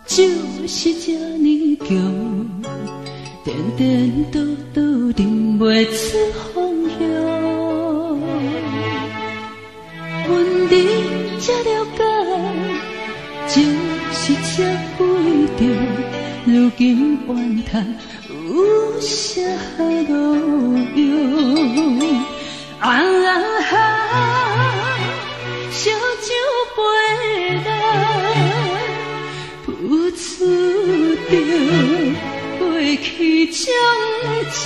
就是这呢强，颠颠倒倒认袂出方向。阮你这了解，就是这几着，如今怨叹有啥路用？啊哈，烧酒杯内付出着过去种种，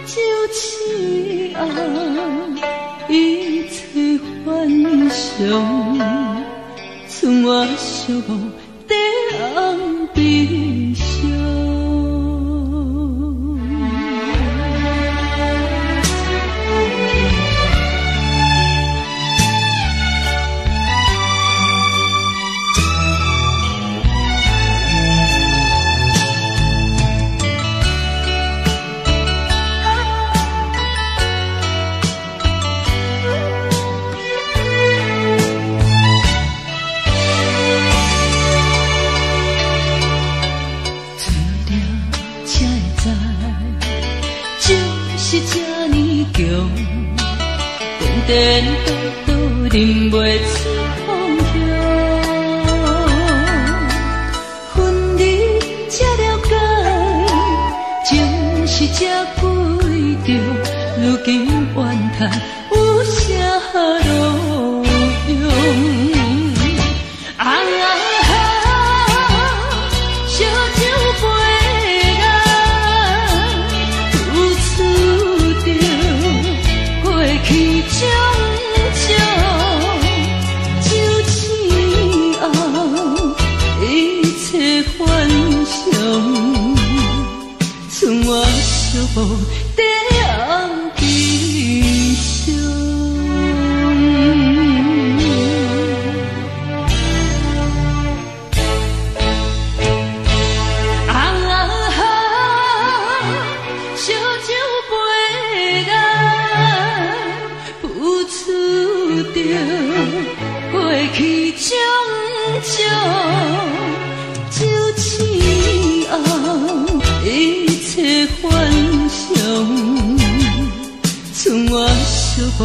就此后一切幻想，剩我寂寞在红悲伤。就是这呢强，颠颠倒倒认袂出方向。分离才了解，就是这几着，如今怨叹有啥路用？剩我寂寞在红悲伤。啊哈，烧酒杯内付出着过去种种，就此后一切幻想，剩我寂寞。